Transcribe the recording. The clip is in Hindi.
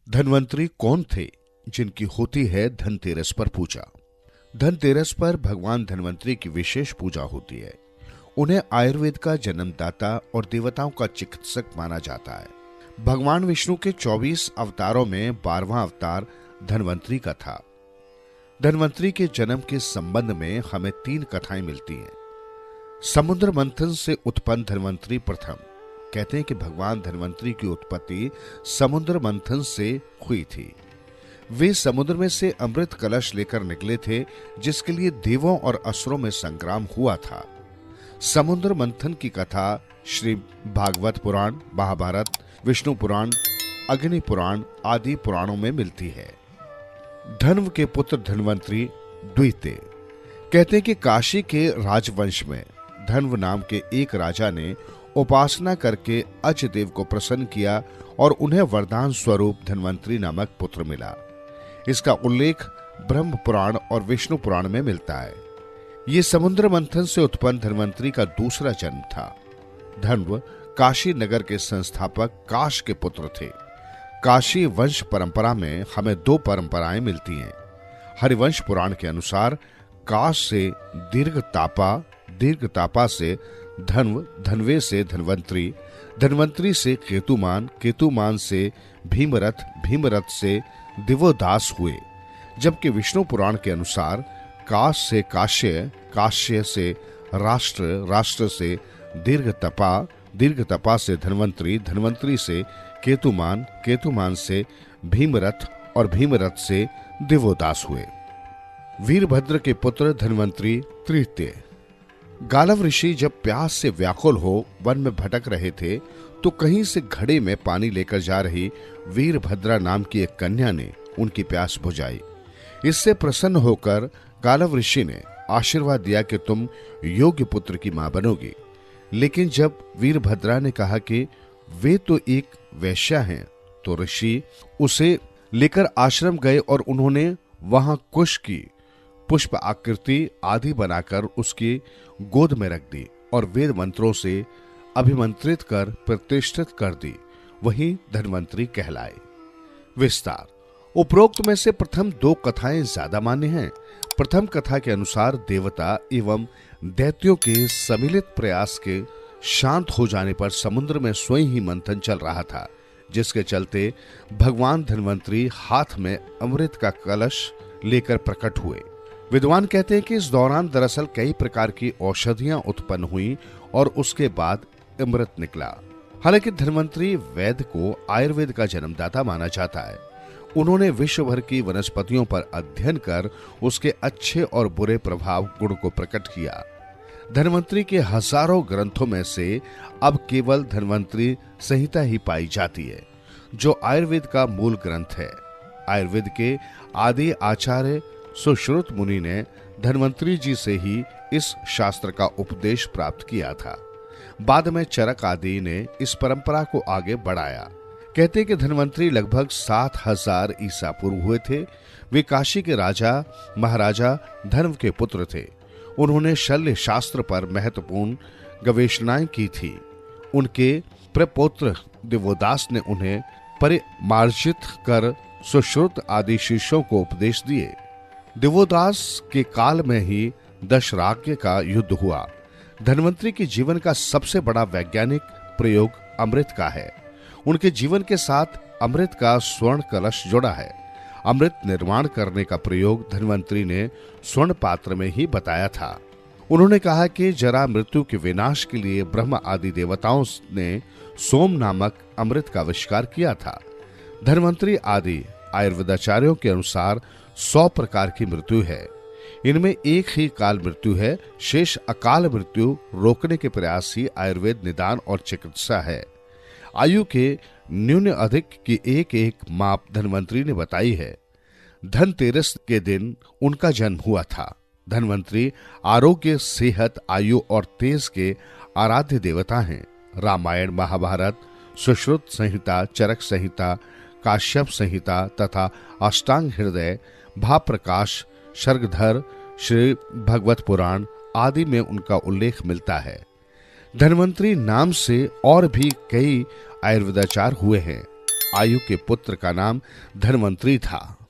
धन्वंतरी कौन थे जिनकी होती है धनतेरस पर पूजा। धनतेरस पर भगवान धन्वंतरी की विशेष पूजा होती है। उन्हें आयुर्वेद का जन्मदाता और देवताओं का चिकित्सक माना जाता है। भगवान विष्णु के 24 अवतारों में 12वां अवतार धन्वंतरी का था। धन्वंतरी के जन्म के संबंध में हमें 3 कथाएं मिलती हैं। समुद्र मंथन से उत्पन्न धन्वंतरी प्रथम। कहते हैं कि भगवान धन्वंतरी की उत्पत्ति समुद्र मंथन से हुई थी। वे समुद्र में से अमृत कलश लेकर निकले थे, जिसके लिए देवों और असुरों में संग्राम हुआ था। समुद्र मंथन की कथा श्री भागवत पुराण, महाभारत, विष्णु पुराण, अग्नि पुराण आदि पुराणों में मिलती है। धन्व के पुत्र धन्वंतरी द्वितीय। कहते हैं कि काशी के राजवंश में धन्व नाम के एक राजा ने उपासना करके अज देव को प्रसन्न किया और उन्हें वरदान स्वरूप धन्वंतरी नामक पुत्र मिला। इसका उल्लेख ब्रह्म पुराण और विष्णु पुराण में मिलता है। ये समुद्र मंथन से उत्पन्न धन्वंतरी का दूसरा जन्म था। धन्व काशी नगर के संस्थापक काश के पुत्र थे। काशी वंश परंपरा में हमें 2 परंपराएं मिलती हैं। हरिवंश पुराण के अनुसार काश से दीर्घ तापा से धन्व, धन्वे से धन्वंतरी, धन्वंतरी से केतुमान, केतुमान से भीमरथ, भीमरथ से दिवोदास हुए। जबकि विष्णु पुराण के अनुसार काश से काश्य, काश्य से राष्ट्र, राष्ट्र से दीर्घतपा, दीर्घतपा से धन्वंतरी, धन्वंतरी से केतुमान, केतुमान से भीमरथ और भीमरथ से दिवोदास हुए। वीरभद्र के पुत्र धन्वंतरी तृतीय। गालव ऋषि जब प्यास से व्याकुल हो वन में भटक रहे थे तो कहीं से घड़े में पानी लेकर जा रही वीरभद्रा नाम की एक कन्या ने उनकी प्यास बुझाई। इससे प्रसन्न होकर गालव ऋषि ने आशीर्वाद दिया कि तुम योग्य पुत्र की मां बनोगी। लेकिन जब वीरभद्रा ने कहा कि वे तो एक वैश्या हैं, तो ऋषि उसे लेकर आश्रम गए और उन्होंने वहां कुश की पुष्प आकृति आदि बनाकर उसकी गोद में रख दी और वेद मंत्रों से अभिमंत्रित कर प्रतिष्ठित कर दी। वही धन्वंतरी कहलाए। विस्तार। उपरोक्त में से प्रथम 2 कथाएं ज्यादा मान्य हैं। प्रथम कथा के अनुसार देवता एवं दैत्यों के सम्मिलित प्रयास के शांत हो जाने पर समुद्र में स्वयं ही मंथन चल रहा था, जिसके चलते भगवान धन्वंतरी हाथ में अमृत का कलश लेकर प्रकट हुए। विद्वान कहते हैं कि इस दौरान दरअसल कई प्रकार की औषधियां उत्पन्न हुई और उसके बाद अमृत निकला। हालांकि धन्वंतरी वैद्य को आयुर्वेद का जन्मदाता माना जाता है। उन्होंने विश्व भर की वनस्पतियों पर अध्ययन कर उसके अच्छे और बुरे प्रभाव गुण को प्रकट किया। धन्वंतरी के हजारों ग्रंथों में से अब केवल धन्वंतरी संहिता ही पाई जाती है, जो आयुर्वेद का मूल ग्रंथ है। आयुर्वेद के आदि आचार्य सुश्रुत मुनि ने धन्वंतरी जी से ही इस शास्त्र का उपदेश प्राप्त किया था। बाद में चरक आदि ने इस परंपरा को आगे बढ़ाया। कहते कि धन्वंतरी लगभग 7000 ईसा पूर्व हुए थे। वे काशी के राजा महाराजा धन्व के पुत्र थे। उन्होंने शल्य शास्त्र पर महत्वपूर्ण गवेषणाएं की थी। उनके प्रपौत्र दिवोदास ने उन्हें परिमार्जित कर सुश्रुत आदि शिष्यों को उपदेश दिए। दिवोदास के काल में ही दशराज्य का युद्ध हुआ। धन्वंतरी के जीवन का सबसे बड़ा वैज्ञानिक प्रयोग अमृत का है। उनके जीवन के साथ अमृत का स्वर्ण कलश जुड़ा है। अमृत निर्माण करने का प्रयोग धन्वंतरी ने स्वर्ण पात्र में ही बताया था। उन्होंने कहा कि जरा मृत्यु के विनाश के लिए ब्रह्म आदि देवताओं ने सोम नामक अमृत का आविष्कार किया था। धन्वंतरी आदि आयुर्वेदाचार्यों के अनुसार 100 प्रकार की मृत्यु है। इनमें एक ही काल मृत्यु है। शेष अकाल मृत्यु रोकने के प्रयास ही आयुर्वेद निदान और चिकित्सा है। आयु के न्यून अधिक की एक माप धन्वंतरी ने बताई है। धनतेरस के दिन उनका जन्म हुआ था। धन्वंतरी आरोग्य, सेहत, आयु और तेज के आराध्य देवता हैं। रामायण, महाभारत, सुश्रुत संहिता, चरक संहिता, काश्यप संहिता तथा अष्टांग हृदय, भाप्रकाश, शर्गधर, श्री भगवत पुराण आदि में उनका उल्लेख मिलता है। धन्वंतरी नाम से और भी कई आयुर्वेदाचार हुए हैं। आयु के पुत्र का नाम धन्वंतरी था।